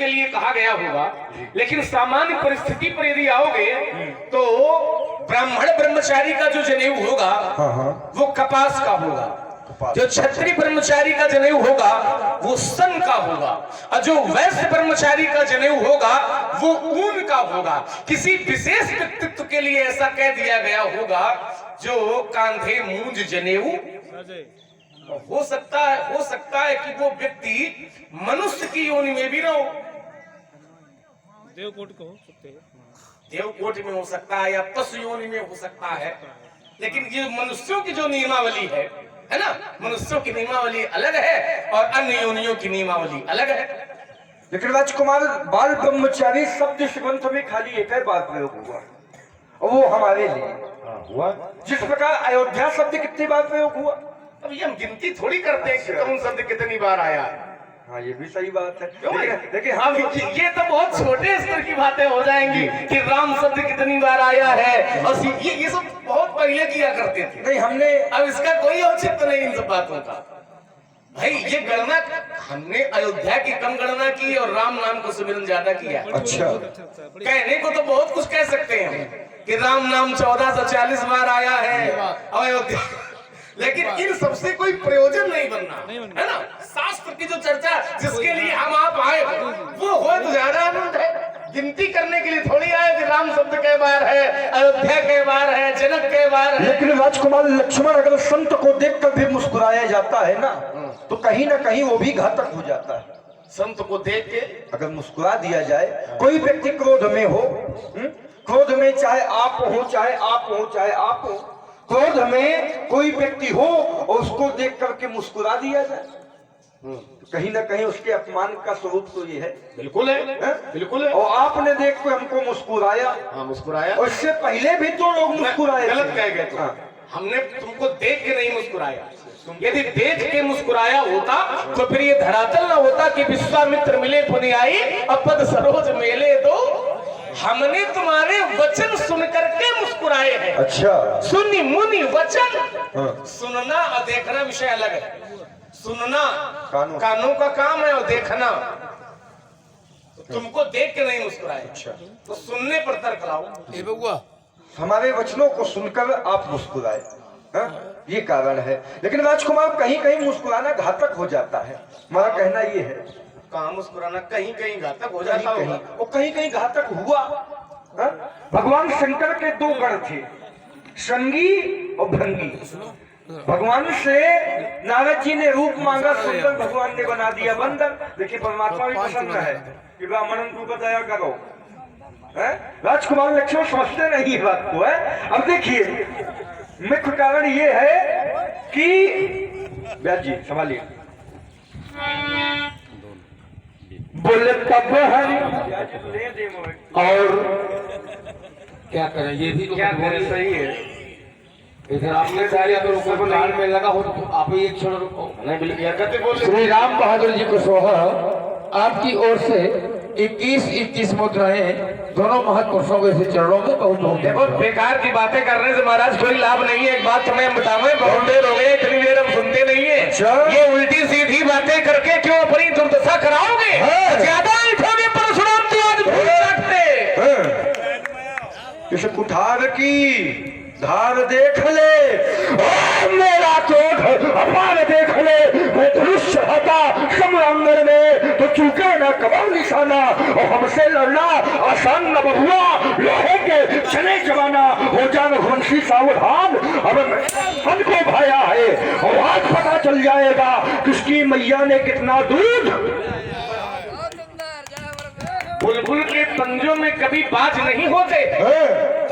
के लिए कहा गया होगा, लेकिन सामान्य परिस्थिति पर यदि आओगे तो ब्राह्मण ब्रह्मचारी का जो जनेऊ होगा वो कपास का होगा, जो क्षत्रिय ब्रह्मचारी का जनेऊ होगा वो सन का होगा, और जो वैश्य ब्रह्मचारी का जनेऊ होगा वो ऊन का होगा। किसी विशेष व्यक्तित्व के लिए ऐसा कह दिया गया होगा जो कांधे मूंज जनेऊ हो सकता है कि वो व्यक्ति मनुष्य की योनि में भी ना हो, देवकोट को हो सकते हैं, देवकोट में हो सकता है या पशु योनि में हो सकता है, लेकिन ये मनुष्यों की जो नियमावली है ना, मनुष्यों की नियमावली अलग है और अन्य योनियों की नियमावली अलग है। लेकिन राजकुमार बाल ब्रह्मचारी शब्द इस ग्रंथ में खाली एक ही बार प्रयोग हुआ और वो हमारे लिए हुआ। जिस प्रकार अयोध्या शब्द कितनी बार प्रयोग हुआ, अब ये हम गिनती थोड़ी करते हैं कि कौन शब्द कितनी बार आया है। हाँ ये भी सही बात है। देखिए हम ये तो बहुत छोटे स्तर की बातें हो जाएंगी कि राम शब्द कितनी बार आया है, और ये सब बहुत पहले किया करते थे। नहीं हमने अब इसका कोई औचित्य नहीं इन सब बातों का। भाई ये गणना हमने अयोध्या की कम गणना की और राम नाम को सुमिरन ज्यादा किया। अच्छा कहने को तो बहुत कुछ कह सकते हैं कि राम नाम 1440 बार आया है अयोध्या, लेकिन इन सबसे कोई प्रयोजन नहीं बनना है ना। शास्त्र की जो चर्चा जिसके लिए हम आप आए वो हो तो ज्यादा आनंद है। गिनती करने के लिए थोड़ी आए कि राम शब्द के बार है, अयोध्या के बार है, जनक के बार है। लेकिन राजकुमार लक्ष्मण अगर संत को देखकर भी मुस्कुराया जाता है ना तो कहीं ना कहीं वो भी घातक हो जाता है। संत को देख के अगर मुस्कुरा दिया जाए, कोई व्यक्ति क्रोध में हो, क्रोध में चाहे आप हो चाहे आप हो चाहे आप हो, क्रोध में कोई व्यक्ति हो और उसको देख करके मुस्कुरा दिया जाए तो कहीं ना कहीं उसके अपमान का स्वरूप तो ये है। बिल्कुल है, बिल्कुल है। और आपने देख के हमको मुस्कुराया, हाँ मुस्कुराया, और इससे पहले भी तो लोग मुस्कुराए। गलत कह गए तो हमने तुमको देख के नहीं मुस्कुराया। यदि देख के मुस्कुराया होता तो फिर ये धरातल ना होता कि विश्वामित्र मिले पुनि आई अपद सरोज मेले दो। हमने तुम्हारे वचन सुन करके मुस्कुराए हैं। अच्छा सुनी मुनि वचन, सुनना और देखना विषय अलग है। सुनना कानों का काम है और देखना तो तुमको देख के नहीं मुस्कुराए। अच्छा तो सुनने पर तर्क लाओ। हमारे वचनों को सुनकर आप मुस्कुराए, ये कारण है। लेकिन राजकुमार कहीं कहीं मुस्कुराना घातक हो जाता है, हमारा कहना ये है। कहाँ मुस्कुराना कहीं कहीं घातक हो जाता होगा, और कहीं कहीं घातक हुआ। भगवान शंकर के दो गण थे, श्रृंगी और भृंगी। भगवान से नारद जी ने रूप मांगा, सुंदर भगवान ने बना दिया बंदर। देखिए परमात्मा भी पसंद है कि ब्राह्मण को बताया करो। राजकुमार लक्ष्मण समझते नहीं बात को है। अब देखिए मुख्य कारण ये है कि व्यास जी संभालिए, बोले तब हरि और क्या करें, ये भी तो क्या करें, सही है। इधर आपने सारे अगर ऊपर को लाल में लगा हो तो आप ही एक क्षण रुको। नहीं बिल्कुल बोल। श्री राम बहादुर जी को सोहा आपकी ओर से 21 मुद्राएं दोनों महापुरुषों के चरणों में बहुत बहुत। देखो बेकार की बातें करने से महाराज कोई लाभ नहीं है। एक बात तुम्हें बतावे, बहुत देर हो गई, इतनी देर हम सुनते नहीं है। ये उल्टी सीधी बातें करके क्यों अपनी दुर्दशा कराओगे? ज्यादा उठोगे परशुराम जी आज भूल सकते। इस कुठार की धार देख ले, मेरा क्रोध अपार देख ले। मैं धनुष हटा समरांगण में तो चूके न कबाल निशाना, और हमसे लड़ना आसान न बहुआ। लोहे के चले जमाना हो जा रघुवंशी सावधान। अब मन को भाया है और आज पता चल जाएगा किसकी मैया ने कितना दूध। बुलबुल के पंजों में कभी बाज नहीं होते।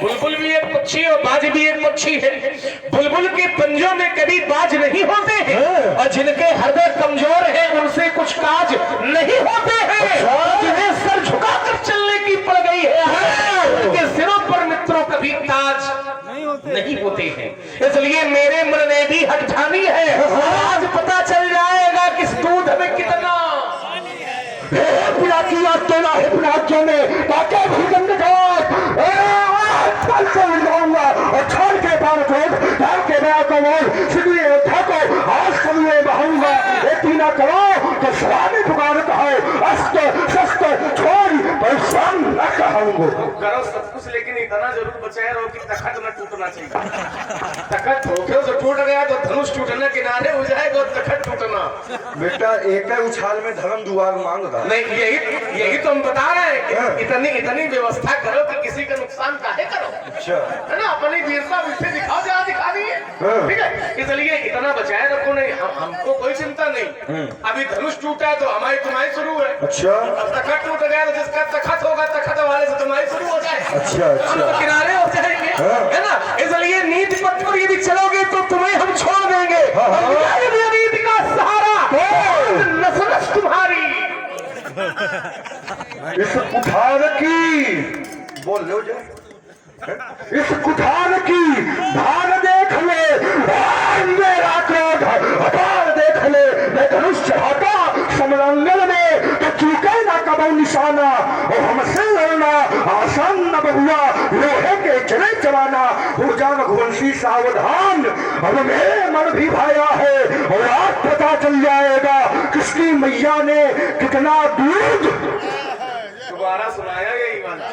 बुलबुल भी एक पक्षी और बाज भी एक पक्षी है। बुलबुल के पंजों में कभी बाज नहीं होते हैं, और जिनके हृदय कमजोर है उनसे कुछ काज नहीं होते हैं। जिन्हें सर झुकाकर चलने की पड़ गई है उनके सिरों पर मित्रों कभी ताज नहीं होते हैं। इसलिए मेरे मन में भी हट ठानी है, आज पता चल जाएगा किस दूध में कितना किया तोला है राज्यों में ताकि भूखंड जाऊंगा और छोड़ के बावजूद धार के नया कमोल सिद्धि योद्धा को आज समय बहाऊंगा। ये तीना करो तो सलामी पुकारता है, अस्त्र शस्त्र को। करो सब कुछ, लेकिन इतना जरूर बचाए रहो कि तखत न टूटना चाहिए। तखत धोखे से टूट गया तो धनुष टूटना किनारे हो जाएगा, तखत टूटना। बेटा एक ही उछाल में धर्म दुआर मांग रहा। नहीं, यही तो हम बता रहे हैं कि इतनी व्यवस्था करो कि किसी का नुकसान काहे करो। अच्छा है ना, अपनी वीरता उससे दिखाओ जहाँ दिखानी है, ठीक है। इसलिए इतना बचाए रखो। नहीं, हमको कोई चिंता नहीं। अभी धनुष टूटा है तो हमारी तुम्हारी शुरू है। अच्छा अब तखत टूट गया तो जिसका तखत होगा, तखत वाले से तुम्हारी शुरू हो जाए। अच्छा हम तो किनारे हो जाएंगे, है ना। इसलिए नीति पथ पर यदि चलोगे तो तुम्हें हम छोड़ देंगे। नीति का सहारा नसरत तुम्हारी। इस कुठार की बोल लो जो इस कुठार की भाग देख ले, मेरा क्रोध हटार देख ले। मैं धनुष चढ़ाता समरांगन में तो चूके ना कबो निशाना, और हमसे लड़ना आसान न बहुआ, लोहे के चले जमाना। हो जान घुवंशी सावधान, अब मेरे मन भी भाया है, और आज पता चल जाएगा किसकी मैया ने कितना दूध। दोबारा सुनाया यही वाला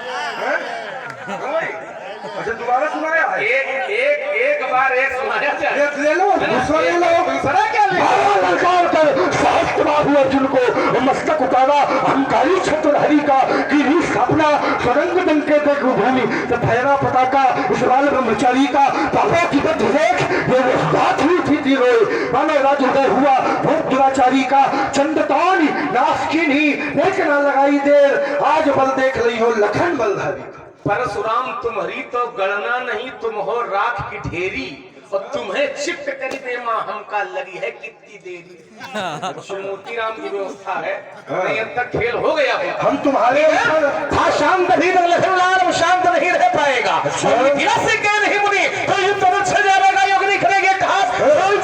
अच्छा दोबारा सुनाया है। एक बार एक सुनाया जाए। ले लो दूसरा ले लो। दूसरा क्या ले? ललकार कर सहस्त्रबाहु अर्जुन को मस्तक उतारा, अहंकारी छत्र हरि का की स्थापना स्वरंग दंके देख भूमि तब भैरा पताका उस बाल ब्रह्मचारी का पापा की बद्ध देख ये बात हुई थी रोए। मानो राज उदय हुआ भूत दुराचारी का, चंद्रतान नाश की नहीं देख न लगाई देर, आज बल देख रही हो लखन बलधारी। परशुराम तुम्हारी तो गणना नहीं, तुम हो राख की ढेरी, और तुम्हें चित्त करी दे मां हमका लगी है कितनी देरी। मोतीराम की व्यवस्था है, नहीं अब तक खेल हो गया है। हम तुम्हारे था शांत भी लखनलाल शांत नहीं रह पाएगा। मिथिला से क्या नहीं मुनि तो युद्ध तो छह जाएगा, योग नहीं करेंगे घास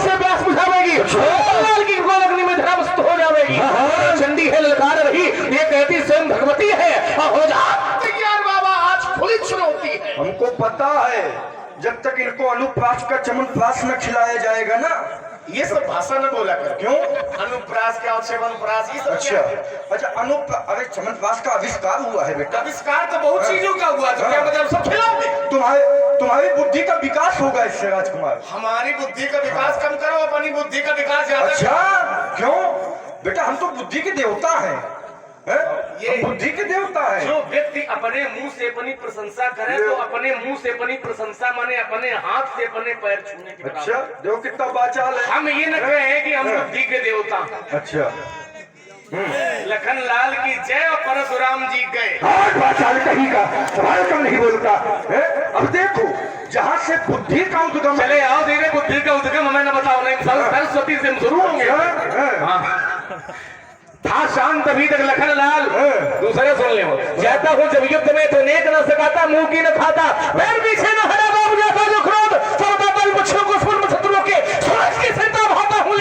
से व्यास बुझावेगी, लाल की गोल अग्नि में धरावस्त हो जाएगी। चंडी है ललकार रही, ये कहती स्वयं भगवती है, हो जा तैयार बाबा, आज खुली चुनौती है। हमको पता है जब तक इनको अनुप्रास का चमनप्रास न खिलाया जाएगा ना, ये सब भाषा न बोला कर। क्यों? अनुप्रास क्या और च्यवनप्रास ये सब अच्छा अच्छा अरे चमनप्रास का आविष्कार हुआ है बेटा। आविष्कार तो बहुत चीजों का हुआ, तो क्या मतलब सब खिलाओगे? तुम्हारी बुद्धि का विकास होगा इससे राजकुमार। हमारी बुद्धि का विकास कम करो, अपनी बुद्धि का विकास ज्यादा। अच्छा क्यों बेटा, हम तो बुद्धि के देवता हैं। ये बुद्धि के देवता है। जो व्यक्ति अपने मुंह से अपनी प्रशंसा करे तो अपने मुंह से अपनी प्रशंसा माने अपने हाथ से अपने पैर छूने की। अच्छा देखो कितना बाचाल है। हम ये न कहें कि हम बुद्धि के देवता। अच्छा लखन लाल की जय और परशुराम जी गए। बाचाल कहीं का सवाल कम नहीं बोलता है? अब देखो जहाँ से बुद्धि का उद्गम, चले आओ धीरे, बुद्धि का उद्गम हमें न बताओ, नहीं सरस्वती से हम शुरू होंगे। था शांत अभी तक लखन लाल, दूसरे सुन ले, जाता हूँ जब युद्ध में तो नेक न सकाता, मुंह की न खाता, पैर पीछे न हटा बाबू जाता जो क्रोध, सर्वदा बल मुझको को सुन शत्रुओं के सूरज की संता भाता हूँ,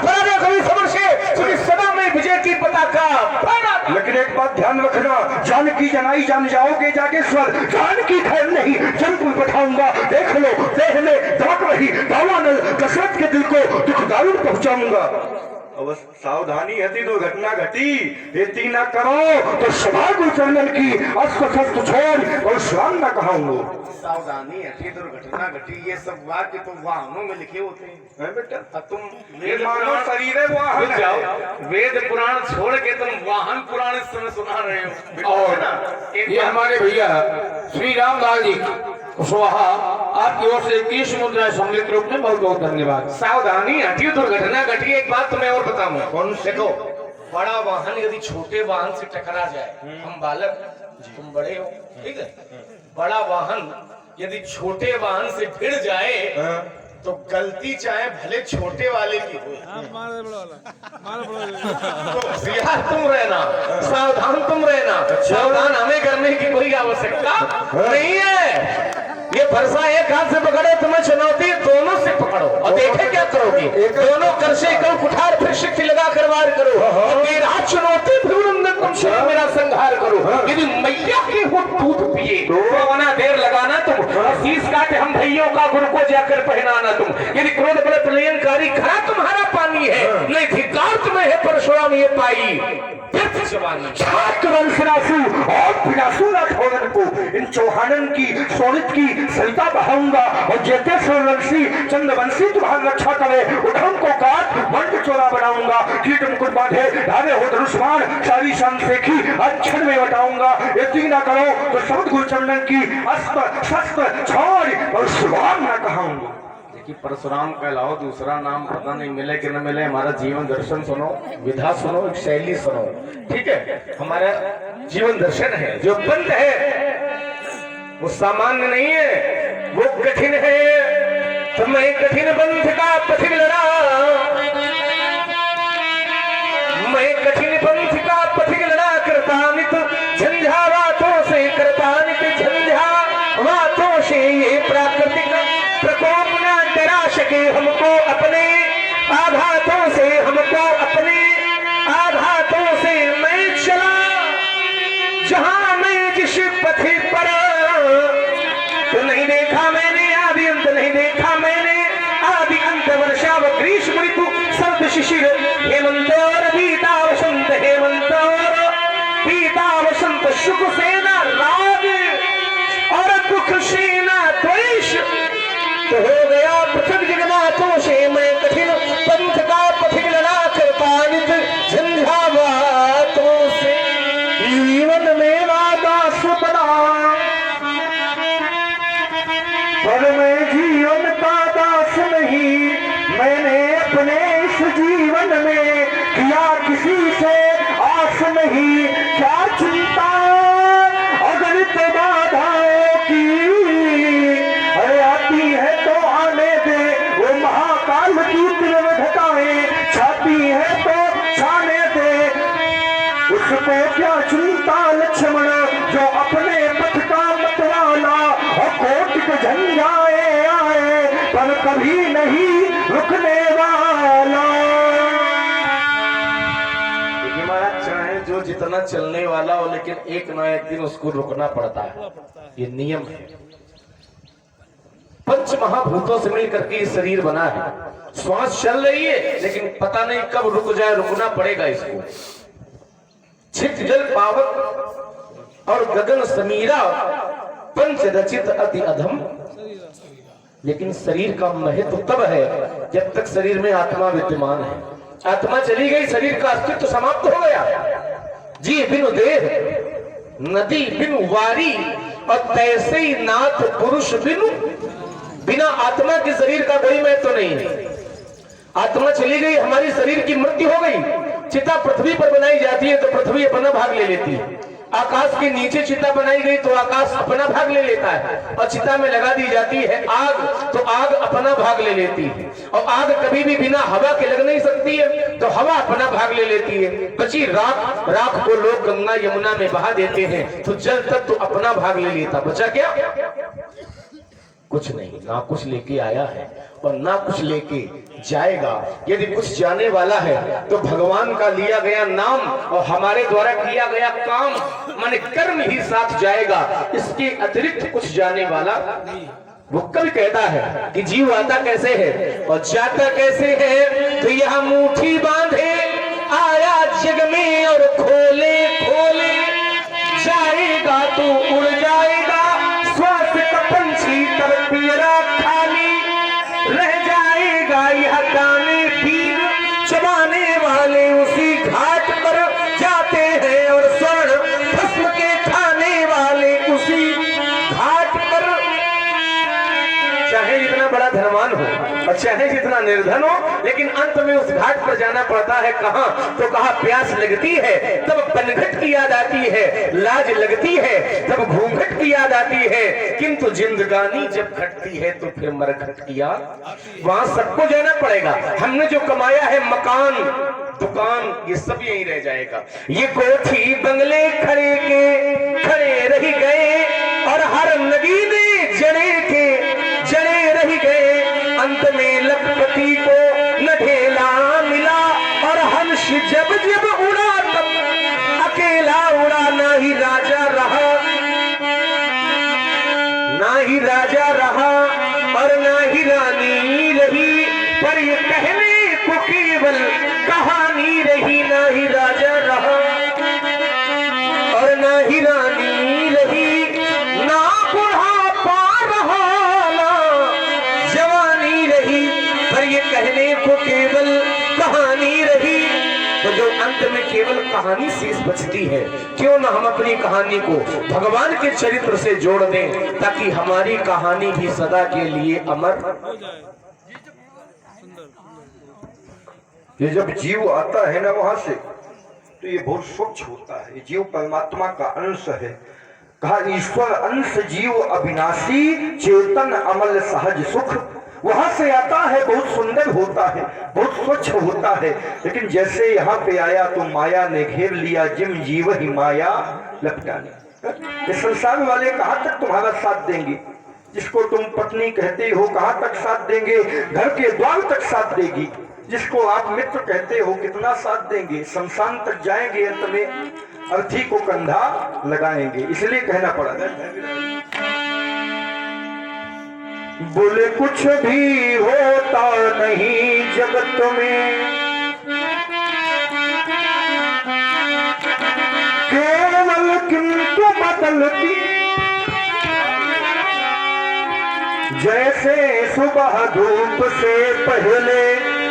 पराजय कभी समर से सुनी सदा में विजय की पताका। लेकिन एक बात ध्यान रखना, जान की जनाई जान जाओगे जागेश्वर, जान की खैर नहीं जमपुर बैठाऊंगा, देख लो देह में दौड़ रही दावानल दशरथ के दिल को दुख दारुण पहुंचाऊंगा। अब सावधानी हती तो घटना घटी, ये ना करो तो सभा गुरुचंदन की अस्त्र शस्त्र छोड़ और स्वाम न कहूंगा। सावधानी हटी दुर्घटना घटी, ये सब वाक्य तो वाहनों में लिखे होते हैं बेटा। तुम वेद मानो शरीर है वाहन जाओ, वेद पुराण छोड़ के तुम वाहन पुराण इस समय सुना रहे हो। और ये हमारे भैया श्री रामलाल जी स्वाहा आपकी ओर से 21 मुद्राएं सम्मिलित रूप में बहुत बहुत धन्यवाद। सावधानी हटी दुर्घटना घटी। एक बात तुम्हें और बताऊं, कौन देखो, बड़ा वाहन यदि छोटे वाहन से टकरा जाए, हम बालक तुम बड़े हो, ठीक है, बड़ा वाहन यदि छोटे वाहन से भिड़ जाए तो गलती चाहे भले छोटे वाले की हो, तो होशियार तुम रहना, सावधान तुम रहना। सावधान हमें करने की कोई आवश्यकता नहीं है। ये फरसा एक हाथ से पकड़े तुम्हें चुनौती दोनों से पकड़ो और देखे क्या करोगे। दोनों कर से कल कुठार फिर शक्ति लगा कर वार करो, मेरा चुनौती तुमसे मेरा संहार करो। यदि मैया की हो दूध पिए तो बना देर लगाना तुम, शीश काटे हम भैयों का गुरु को जाकर पहनाना तुम। यदि क्रोध बल प्रलयनकारी खरा तुम्हारा पानी है, नहीं धिक्कार तुम्हें में है परशुराम ये पाई जवानी। छात्र वंशरासु और पिनासु राठौरन को इन चौहानन की सोनित की सरिता बहाऊंगा और जैते सूर्यवंशी चंद्रवंशी तुम्हारी रक्षा करे उधम को काट मंड चोरा बनाऊंगा कीट मुकुट बांधे धारे हो धनुष्मान सारी शान देखी अक्षर में बताऊंगा यदि ना करो तो शब्द गुरुचंदन की अस्त्र शस्त्र छोड़ और सुभान ना कहाऊंगा। कि परशुराम का अलावा दूसरा नाम पता नहीं मिले कि न मिले, हमारा जीवन दर्शन सुनो, विधा सुनो, एक शैली सुनो, ठीक है। हमारा जीवन दर्शन है जो पंथ है वो सामान्य नहीं है, वो कठिन है। तो मैं कठिन पंथ का पथिक लड़ा, मैं कठिन पंथ का पथिक लड़ा, कृतानित झंझावातों से, कृतानित झंझावातों से ये प्राकृतिक प्रकोप न डरा सके हमको अपने आघातों से, हमको अपने आघातों से। मैं चला जहां मैं जिस पथी पर, तो नहीं देखा मैंने आदि अंत, नहीं देखा मैंने आदि अंत। वर्षा व ग्रीष्म ऋतु सर्द शिशिर हेमंत और बीता वसंत, हेमंत और बीता वसंत। सुख सेना राग और दुख सेना द्वेष, तो हो गया पृथक जगन्नाथों से। मैं कठिन पंथ का पथिक लड़ा, कृतानित झंझावातों से। जीवन मेरा दास बना, पर मैं जीवन का दास नहीं। मैंने अपने इस जीवन में किया किसी से आस नहीं। क्या चिंता अगणित बाधाओं की, अरे आती है तो आने दे। वो महाकाल की त्रिवधताएं छाती है तो छाने दे। उसको क्या चिंता लक्ष्मण जो अपने पथ का मतवाला, और कोटिक झंझाए आए पर कभी नहीं रुकने वाला। देखिए महाराज, चाहे जो जितना चलने वाला हो, लेकिन एक ना एक दिन उसको रुकना पड़ता है, ये नियम है। पंच महाभूतों से मिलकर के शरीर बना है। श्वास चल रही है लेकिन पता नहीं कब रुक जाए, रुकना पड़ेगा इसको। छित जल पावक और गगन समीरा, पंच रचित अति अधम। लेकिन शरीर का महत्व तब है जब तक शरीर में आत्मा विद्यमान है। आत्मा चली गई, शरीर का अस्तित्व समाप्त हो गया। जी बिनु देह नदी बिनु वारी, और तैसे ही नाथ पुरुष बिनु। बिना आत्मा के शरीर का कोई महत्व नहीं है। आत्मा चली गई, हमारी शरीर की मृत्यु हो गई। चिता पृथ्वी पर बनाई जाती है तो पृथ्वी अपना भाग ले लेती है। आकाश के नीचे चिता बनाई गई तो आकाश अपना भाग ले लेता है। और चिता में लगा दी जाती है आग तो आग अपना भाग ले लेती है। और आग कभी भी बिना हवा के लग नहीं सकती है तो हवा अपना भाग ले लेती है। बची राख, राख को लोग गंगा यमुना में बहा देते हैं तो जल तक तो अपना भाग ले लेता। बचा क्या? कुछ नहीं। ना कुछ लेके आया है और ना कुछ लेके जाएगा। यदि कुछ जाने वाला है तो भगवान का लिया गया नाम और हमारे द्वारा किया गया काम माने कर्म ही साथ जाएगा। इसके अतिरिक्त कुछ जाने वाला नहीं। वो कभी कहता है कि जीव आता कैसे है और जाता कैसे है, तो यह मुट्ठी बांधे आया जग में और खोले खोले जाएगा तो उड़ जाएगा। श्वास का पंछी तब पियरा खाली रह जाएगा। यह गाने पीर चबाने वाले उसी घाट पर जाते हैं और स्वर्ण भस्म के खाने वाले उसी घाट पर। चाहे जितना बड़ा धनवान हो और चाहे जितना निर्धन हो, लेकिन अंत में उस घाट पर जाना पड़ता है। कहां? तो कहा प्यास लगती है तब पनघट की याद आती है, लाज लगती है तब घूंघट की याद आती है, किंतु जिंदगानी जब घटती है तो फिर मरघट की याद। वहां सबको जाना पड़ेगा। हमने जो कमाया है मकान दुकान ये सब यहीं रह जाएगा। ये कोठी बंगले खड़े के खड़े रह गए और हर नगीने जड़े के जड़े रह गए। अंत में लखपति को न ढेला मिला और हंस जब जब उड़ा तब अकेला उड़ा। ना ही राजा रहा, ना ही राजा रहा और ना ही रानी रही, पर ये कहने को केवल कहानी रही। ही रानी रही ना बुढ़ापा रहा ना जवानी रही, पर ये कहने को केवल कहानी रही। तो जो अंत में केवल कहानी शेष बचती है, क्यों ना हम अपनी कहानी को भगवान के चरित्र से जोड़ दें, ताकि हमारी कहानी भी सदा के लिए अमर। ये जब जीव आता है ना वहां से, तो ये बहुत स्वच्छ होता है। ये जीव परमात्मा का अंश है। कहा ईश्वर अंश जीव अविनाशी, चेतन अमल सहज सुख। वहां से आता है, बहुत सुंदर होता है, बहुत स्वच्छ होता है। लेकिन जैसे यहाँ पे आया तो माया ने घेर लिया, जिम जीव ही माया लपटाने। इस संसार वाले कहाँ तक तुम्हारा साथ देंगे? जिसको तुम पत्नी कहते हो कहाँ तक साथ देंगे? घर के द्वार तक साथ देगी। जिसको आप मित्र कहते हो कितना साथ देंगे? शमशान तक जाएंगे, अंत में अर्थी को कंधा लगाएंगे। इसलिए कहना पड़ा, बोले कुछ भी होता नहीं जगत में, केवल किंतु बदलती। जैसे सुबह धूप से पहले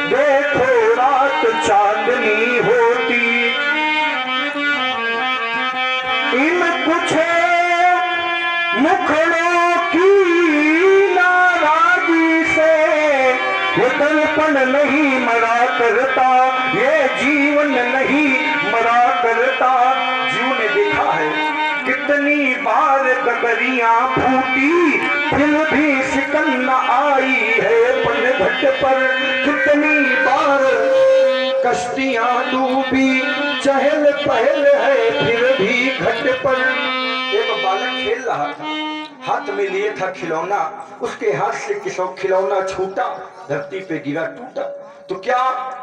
देखो रात चांदनी होती, इन कुछ मुखड़ों की नाराजी से ये दर्पण नहीं मरा करता, ये जीवन नहीं मरा करता। जीव ने देखा है कितनी बार गगरियां फूटी, फिर भी शिकन न आई है पनघट पर। कितनी बार कश्तियां डूबी, चहल पहल है फिर भी घट पर। एक बालक खेल रहा था, हाथ में लिए था खिलौना, उसके हाथ से किसी खिलौना छूटा, धरती पे गिरा टूटा। तो क्या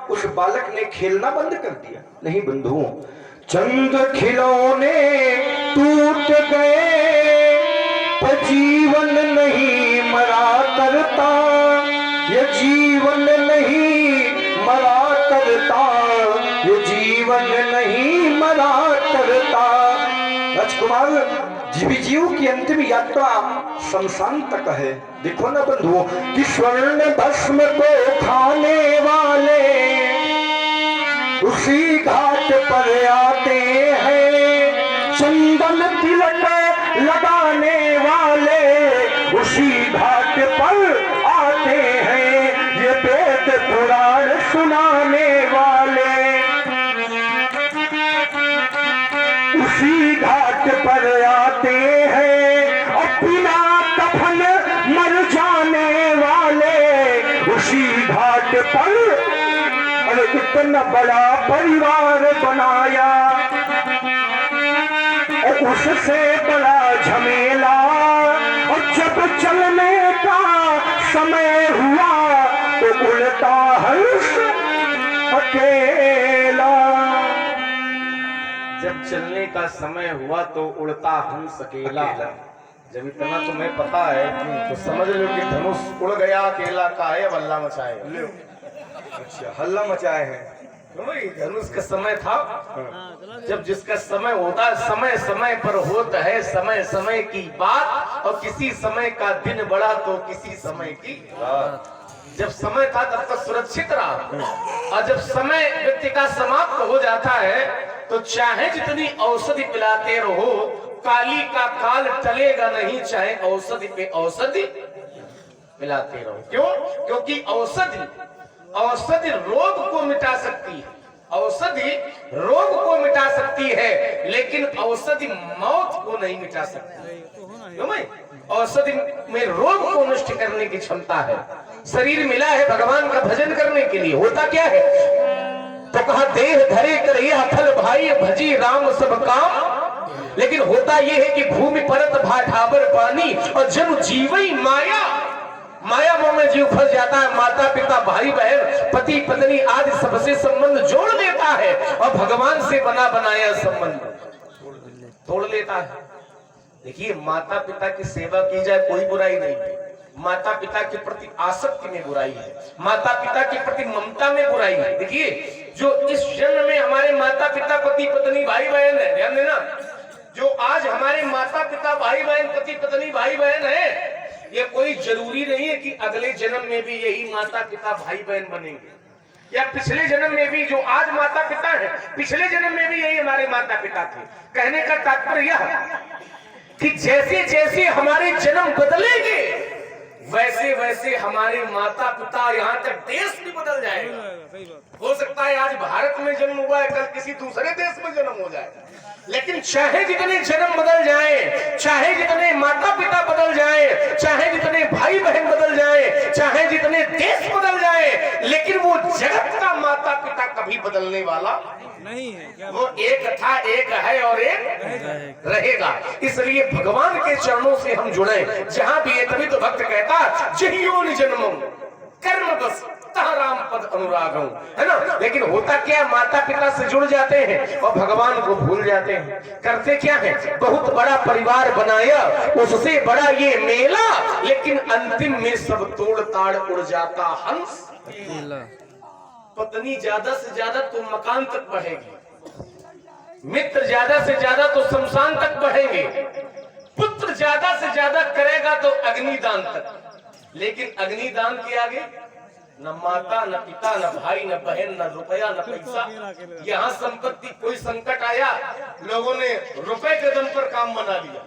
उस बालक ने खेलना बंद कर दिया? नहीं बंधुओं, चंद खिलौने टूट गए पर जीवन नहीं मरा करता, ये जीवन नहीं मरा करता, ये जीवन नहीं मरा करता। राजकुमार जीव की अंतिम यात्रा शमशान तक है। देखो ना बंधुओं कि स्वर्ण भस्म को खाने वाले उसी घाट पर आते हैं, चंदन तिलक लगाने वाले उसी घाट पर आते हैं, ये वेद पुराण सुनाने वाले उसी घाट पर आते हैं, और बिना कफन मर जाने वाले उसी घाट पर। अरे इतना बड़ा परिवार बनाया और उससे बड़ा झमेला, और जब चलने का समय हुआ तो उल्टा हंस अकेला। जब चलने का समय हुआ तो उड़ता हंस अकेला। जब इतना तुम्हें पता है तो समझ लो कि धनुष उड़ गया अकेला, का है हल्ला मचाएगा। अच्छा, हल्ला मचाए हैं। धनुष का समय था, जब जिसका समय होता है, समय समय पर होता है, समय समय की बात। और किसी समय का दिन बड़ा तो किसी समय की रात। जब समय था तब तक सुरक्षित रहा, और जब समय व्यक्ति का समाप्त हो जाता है तो चाहे जितनी औषधि पिलाते रहो, काली का काल टलेगा नहीं, चाहे औषधि पे औषधि पिलाते रहो। क्यों? क्योंकि औषधि रोग को मिटा सकती है, औषधि रोग को मिटा सकती है, लेकिन औषधि मौत को नहीं मिटा सकती। क्यों भाई? औषधि में रोग को नष्ट करने की क्षमता है। शरीर मिला है भगवान का भजन करने के लिए। होता क्या है? तो कहा देह धरे करे हथल भाई भजी राम सब काम। लेकिन होता यह है कि भूमि परत भाठाबर पानी, और जब जीवई माया, माया मोह में जीव फंस जाता है। माता पिता भाई बहन पति पत्नी आदि सबसे संबंध जोड़ देता है, और भगवान से बना बनाया संबंध तोड़ लेता है। देखिए, माता पिता की सेवा की जाए कोई बुराई नहीं, माता पिता के प्रति आसक्ति में बुराई है, माता पिता के प्रति ममता में बुराई है। देखिए, जो इस जन्म में हमारे माता पिता पति पत्नी भाई बहन है, ध्यान देना, जो आज हमारे माता पिता भाई बहन पति पत्नी भाई बहन है, ये कोई जरूरी नहीं है कि अगले जन्म में भी यही माता पिता भाई बहन बनेंगे, या पिछले जन्म में भी जो आज माता पिता है पिछले जन्म में भी यही हमारे माता पिता थे। कहने का तात्पर्य यह कि जैसे जैसे हमारे जन्म बदलेंगे वैसे वैसे हमारे माता पिता, यहाँ तक देश भी बदल जाएगा। हो सकता है आज भारत में जन्म हुआ है, कल किसी दूसरे देश में जन्म हो जाए, लेकिन चाहे जितने जन्म बदल जाए, चाहे जितने माता पिता बदल जाए, चाहे जितने भाई बहन बदल जाए, चाहे जितने देश बदल जाए, लेकिन वो जगत का माता पिता कभी बदलने वाला नहीं है। वो एक था, एक है और एक रहेगा। इसलिए भगवान के चरणों से हम जुड़े जहां भी है, तभी तो भक्त कहता जहियोन जन्मम कर्म बस राम पद अनुराग हूं, है ना। लेकिन होता क्या, माता पिता से जुड़ जाते हैं और भगवान को भूल जाते हैं। करते क्या है, बहुत बड़ा परिवार बनाया, उससे बड़ा ये मेला, लेकिन अंतिम में सब तोड़ ताड़ उड़ जाता हंस। पत्नी ज्यादा से ज्यादा तो मकान तक बढ़ेगी, मित्र ज्यादा से ज्यादा तो शमशान तक बढ़ेंगे, पुत्र ज्यादा से ज्यादा करेगा तो अग्निदान तक। लेकिन अग्निदान के आगे न माता न पिता न भाई न बहन न रुपया न पैसा। यहाँ संपत्ति कोई संकट आया, लोगों ने रुपए के दम पर काम बना लिया,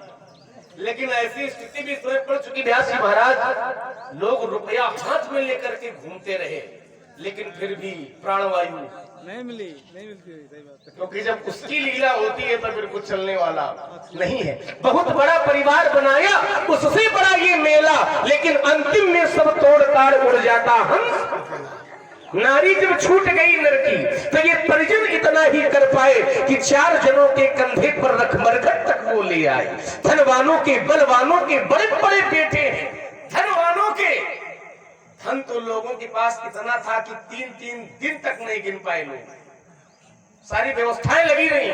लेकिन ऐसी स्थिति भी स्वयं पड़ चुकी व्यास जी महाराज, लोग रुपया हाथ में लेकर के घूमते रहे, लेकिन फिर भी प्राणवायु नहीं मिलती, सही बात है। क्योंकि जब उसकी लीला होती है तो फिर कुछ चलने वाला नहीं है। बहुत बड़ा परिवार बनाया, उससे बड़ा ये मेला, लेकिन अंतिम में सब तोड़ ताड़ उड़ जाता हंस। नारी जब छूट गई नर की, तो ये परिजन इतना ही कर पाए कि 4 जनों के कंधे पर रख मरघट तक वो ले आए। धनवानों के बलवानों के बड़े बड़े बेटे हैं, धनवानों के धन तो लोगों के पास इतना था कि 3-3 दिन तक नहीं गिन पाए लोग, सारी व्यवस्थाएं लगी रही,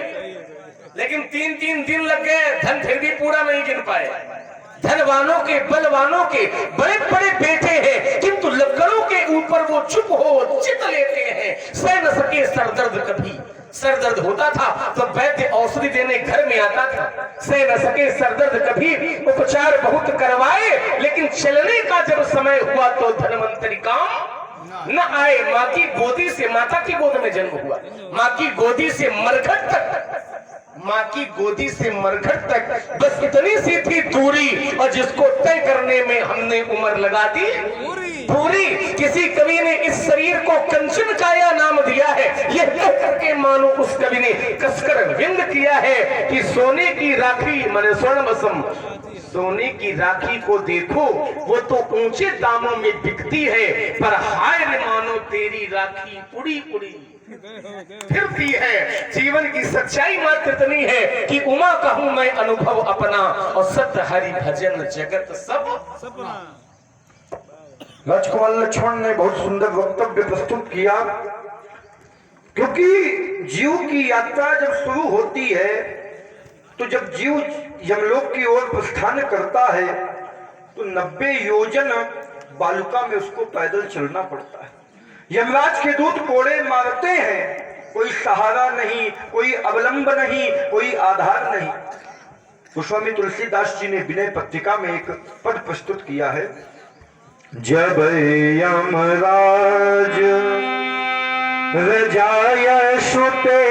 लेकिन 3-3 दिन लग गए, धन फिर भी पूरा नहीं गिन पाए। धनवानों के बलवानों के बड़े बड़े बेटे हैं, किंतु लकड़ों के ऊपर वो चुप हो चित लेते हैं, सह न सके सरदर्द कभी। सरदर्द होता था तो वैद्य औषधि देने घर में आता था, सह न सके सरदर्द कभी, उपचार बहुत करवाए, लेकिन चलने का जब समय हुआ तो धनवंतरी काम न आए। माँ की गोदी से, माता की गोद में जन्म हुआ, माँ की गोदी से मरघट तक, माँ की गोदी से मरघट तक बस इतनी सी थी दूरी, और जिसको तय करने में हमने उम्र लगा दी पूरी। किसी कवि ने इस शरीर को कंचन काया नाम दिया है, यह कह करके मानो उस कवि ने कसकर व्यंग किया है कि सोने की राखी माने स्वर्ण बसम, सोने की राखी को देखो वो तो ऊंचे दामों में बिकती है, पर हाय रे मानो तेरी राखी उड़ी उड़ी फिरती है। जीवन की सच्चाई मात्र इतनी है कि उमा कहूं मैं अनुभव अपना, और सत्य हरि भजन जगत सब सपना। राजकुमार लक्ष्मण ने बहुत सुंदर वक्तव्य प्रस्तुत किया, क्योंकि जीव की यात्रा जब शुरू होती है तो जब जीव यमलोक की ओर प्रस्थान करता है तो 90 योजन बालुका में उसको पैदल चलना पड़ता है। यमराज के दूत कोड़े मारते हैं, कोई सहारा नहीं, कोई अवलंब नहीं, कोई आधार नहीं। गोस्वामी तुलसीदास जी ने विनय पत्रिका में एक पद प्रस्तुत किया है, जब यमराज रजाय सुते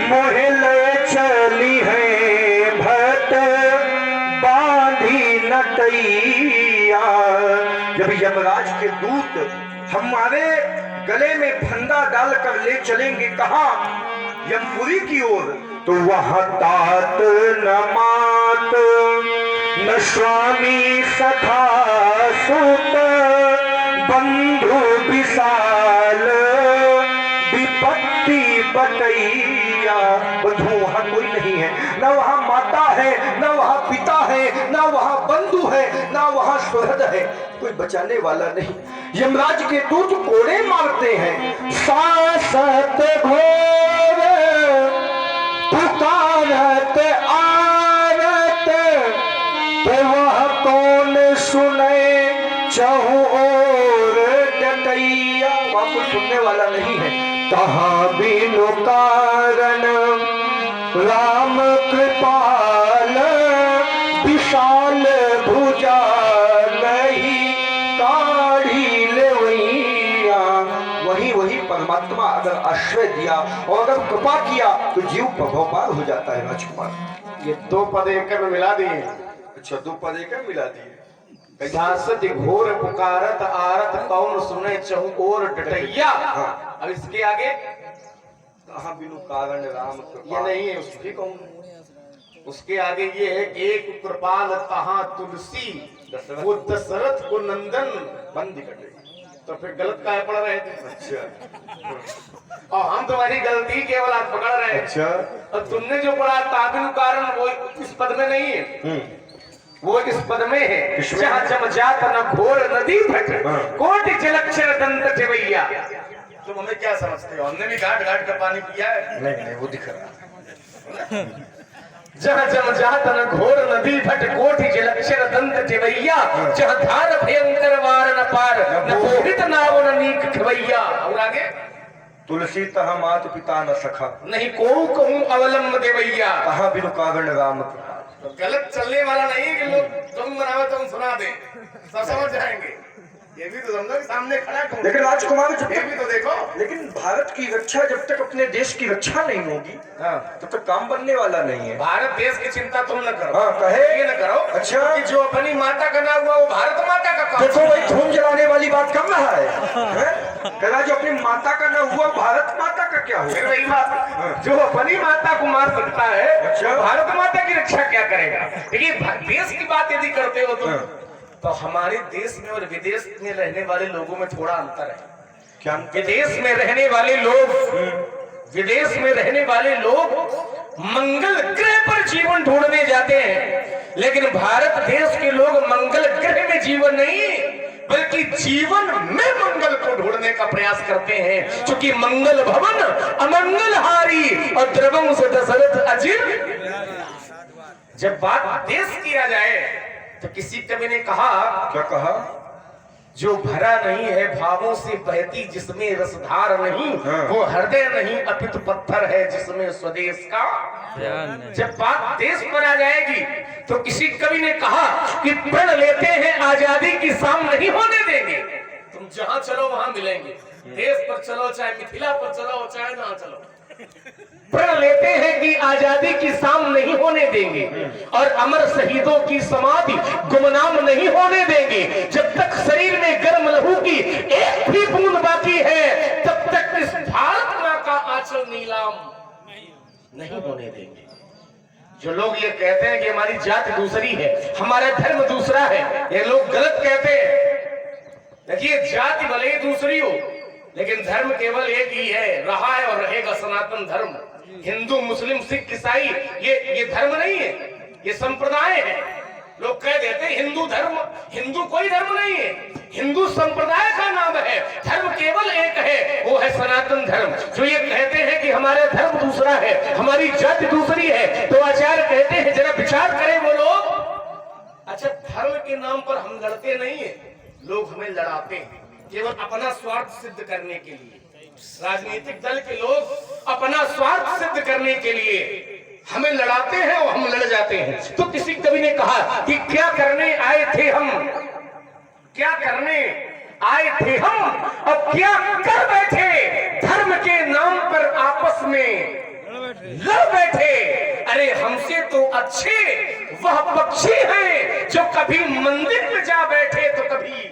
मोहिल चली है भट बांधी नटैया। जब यमराज के दूत हमारे गले में फंदा डालकर ले चलेंगे कहा, यमपुरी की ओर, तो वहां तात न मात न स्वामी सखा सुत बंधु विशाल विपत्ति बटैया। वहां कोई नहीं है, न वहां माता है, न वहां पिता है, न वहां बंधु है, न वहां सुहृद है, कोई बचाने वाला नहीं। यमराज के दूत कोड़े मारते हैं, सासत घोर पुकारत आरत, तो वह कौन सुने चहु और डटैया। वहां कोई सुनने वाला नहीं है। कहाँ बिनु कारण राम कृपाल विशाल भुजा नहीं काढ़ी लेवैया। वही परमात्मा अगर आश्रय दिया और अगर कृपा किया तो जीव भवपार हो जाता है राजकुमार। ये 2 पद एक में मिला दिए। अच्छा 2 पद एक में मिला दिए। सासत घोर पुकारत आरत कौन सुने चहु और डटैया। हाँ। अब इसके आगे कहाँ बिनु कारण राम कृपा। ये नहीं है, उसकी कहूँ उसके आगे ये है एक कृपाल कहाँ तुलसी वो दशरथ को नंदन बंद कर गई। तो फिर गलत काहे पढ़ रहे थे? अच्छा और हम तुम्हारी गलती केवल आज पकड़ रहे हैं। अच्छा और तुमने जो पढ़ा ताबिनु कारण वो इस पद में नहीं है, वो इस पद में है। जहाँ जम जात न घोर नदी भट कोटि जलक्षर दंत जवैया। तुम हमें क्या समझते हो? हमने भी घाट घाट का पानी पिया है? नहीं वो दिख रहा। जहाँ जम जात न घोर नदी भट कोटि जलक्षर दंत जवैया। जहाँ धार भयंकर वार न पार न मोहित नाव न नीक खवैया। और आगे तुलसी तह मात पिता न सखा नहीं को कहूँ अवलंब देवैया। कहाँ बिनु कारण राम कृपा। तो गलत चलने वाला नहीं है कि लोग तुम बनावे तुम सुना दे, सब समझ जाएंगे। ये भी तो समझो सामने खड़ा कौन। लेकिन राजकुमार जब ये भी तो देखो। लेकिन भारत की रक्षा जब तक अपने देश की रक्षा नहीं होगी तब तक काम बनने वाला नहीं है। भारत देश की चिंता तुम न करो। हाँ कहे ये न करो अच्छा कि जो अपनी माता का नाम हुआ वो भारत माता का काम। देखो भाई धूम जलाने वाली बात कर रहा है? कह रहा जो अपनी माता का न हुआ भारत माता का क्या फिर हुआ? वही बात, जो अपनी माता को मार सकता है अच्छा। भारत माता की रक्षा क्या करेगा? देखिए देश की बात यदि करते हो तो हमारे देश में और विदेश में रहने वाले लोगों में थोड़ा अंतर है। क्या विदेश में रहने वाले लोग विदेश में रहने वाले लोग मंगल ग्रह पर जीवन ढूंढने जाते हैं, लेकिन भारत देश के लोग मंगल ग्रह में जीवन नहीं बल्कि जीवन में मंगल को ढूंढने का प्रयास करते हैं। क्योंकि मंगल भवन अमंगल हारी और द्रवंश दशरथ अजिर। जब बात देश किया जाए तो किसी कवि ने कहा, क्या कहा? जो भरा नहीं है भावों से बहती जिसमें रसधार नहीं वो हृदय नहीं अपितु पत्थर है जिसमें स्वदेश का। जब बात देश पर आ जाएगी तो किसी कवि ने कहा कि प्रण लेते हैं आजादी की शाम नहीं होने देंगे। तुम जहां चलो वहां मिलेंगे, देश पर चलो चाहे मिथिला पर चलो चाहे ना चलो, प्रण लेते हैं कि आजादी की शाम नहीं होने देंगे और अमर शहीदों की समाधि गुमनाम नहीं होने देंगे। जब तक शरीर में गर्म लहू की एक भी बूंद बाकी है तब तक इस भारत मां का आंचल नीलाम नहीं होने देंगे। जो लोग ये कहते हैं कि हमारी जाति दूसरी है हमारा धर्म दूसरा है, ये लोग गलत कहते हैं। देखिए जाति भले ही दूसरी हो लेकिन धर्म केवल एक ही है, रहा है और रहेगा सनातन धर्म। हिंदू मुस्लिम सिख ईसाई ये धर्म नहीं है, ये संप्रदाय है। लोग कह देते हैं हिंदू धर्म, हिंदू कोई धर्म नहीं है, हिंदू संप्रदाय का नाम है। धर्म केवल एक है, वो है सनातन धर्म। जो ये कहते हैं कि हमारा धर्म दूसरा है हमारी जाति दूसरी है, तो आचार्य कहते हैं जरा विचार करें वो लोग। अच्छा धर्म के नाम पर हम लड़ते नहीं है, लोग हमें लड़ाते हैं केवल अपना स्वार्थ सिद्ध करने के लिए। राजनीतिक दल के लोग अपना स्वार्थ सिद्ध करने के लिए हमें लड़ाते हैं और हम लड़ जाते हैं। तो किसी कवि ने कहा कि क्या करने आए थे हम, क्या करने आए थे हम अब क्या कर बैठे, धर्म के नाम पर आपस में लड़ बैठे। अरे हमसे तो अच्छे वह पक्षी हैं जो कभी मंदिर में जा बैठे तो कभी।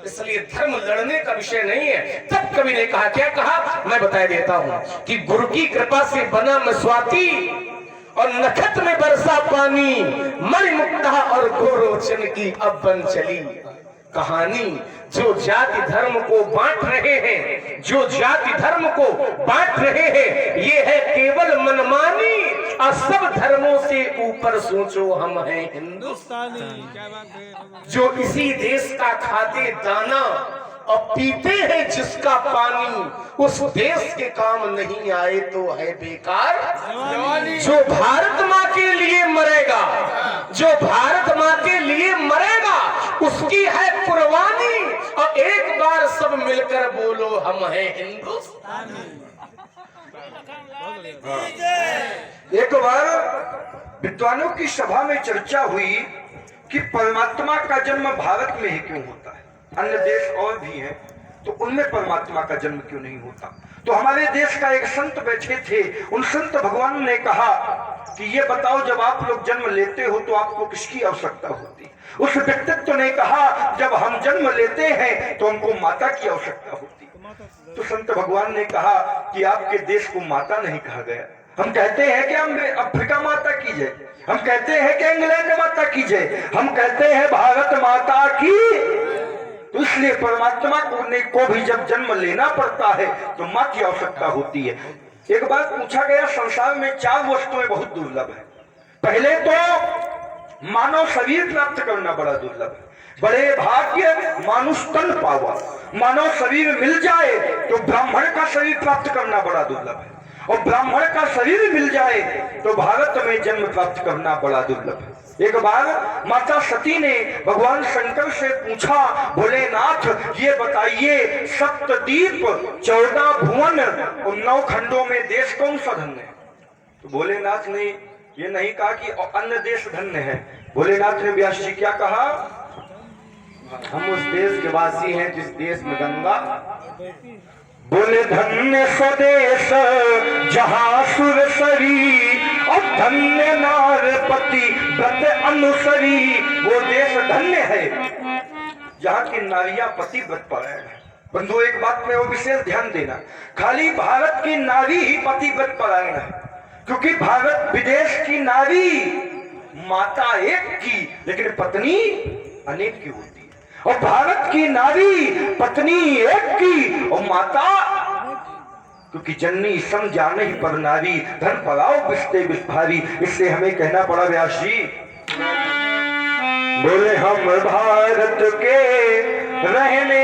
इसलिए धर्म लड़ने का विषय नहीं है। तब कवि ने कहा, क्या कहा मैं बता देता हूं कि गुरु की कृपा से बना मैं स्वाति और नखत में बरसा पानी, मणिमुक्ता और गोरोचन की अब बन चली कहानी। जो जाति धर्म को बांट रहे हैं, जो जाति धर्म को बांट रहे हैं, ये है केवल मनमानी। और सब धर्मों से ऊपर सोचो हम हैं हिंदुस्तानी, जो इसी देश का खाते दाना और पीते हैं जिसका पानी, उस देश के काम नहीं आए तो है बेकार। जो भारत माँ के लिए मरेगा, जो भारत माँ के लिए मरेगा उसकी है कुर्बानी। और एक बार सब मिलकर बोलो हम हैं हिंदुस्तानी। एक बार विद्वानों की सभा में चर्चा हुई कि परमात्मा का जन्म भारत में ही क्यों होता है, अन्य देश और भी हैं तो उनमें परमात्मा का जन्म क्यों नहीं होता। तो हमारे देश का एक संत बैठे थे, उन संत भगवान ने कहा कि ये बताओ, जब आप लोग जन्म लेते हो तो आपको किसकी आवश्यकता होती। उस व्यक्तित्व ने कहा, जब हम जन्म लेते हैं तो हमको माता की आवश्यकता होती। तो संत भगवान ने कहा कि आपके देश को माता नहीं कहा गया। हम कहते हैं कि हम अफ्रीका माता की जय, हम कहते हैं कि इंग्लैंड माता की जय, हम कहते हैं भारत माता की। तो इसलिए परमात्मा को भी जब जन्म लेना पड़ता है तो मां की आवश्यकता होती है। एक बार पूछा गया, संसार में 4 वस्तुएं बहुत दुर्लभ है। पहले तो मानव शरीर प्राप्त करना बड़ा दुर्लभ है। बड़े भाग्य मानुष तन पावा, मानव शरीर मिल जाए तो ब्राह्मण का शरीर प्राप्त करना बड़ा दुर्लभ है, और ब्राह्मण का शरीर मिल जाए तो भारत में जन्म प्राप्त करना बड़ा दुर्लभ है। एक बार माता सती ने भगवान शंकर से पूछा, भोलेनाथ ये बताइए, सप्तद्वीप 14 भुवन और 9 खंडों में देश कौन सा धन्य है। तो भोलेनाथ ने ये नहीं कहा कि अन्य देश धन्य है। भोलेनाथ ने व्यास जी क्या कहा, हम उस देश के वासी हैं जिस देश में गंगा। बोले धन्य स्वदेश जहाँ सुरसरी, और धन्य नारपति व्रत अनुसरी। वो देश धन्य है जहाँ की नारियां पति व्रत परायण है। बंधु एक बात में वो विशेष ध्यान देना, खाली भारत की नारी ही पति व्रत परायण है, क्योंकि भारत विदेश की नारी माता एक की लेकिन पत्नी अनेक की होती है, और भारत की नारी पत्नी एक की और माता, क्योंकि जननी सम जाने ही पर नारी, धन पलाओ बिस्ते बिस्भारी। इससे हमें कहना पड़ा व्यास जी, बोले हम भारत के रहने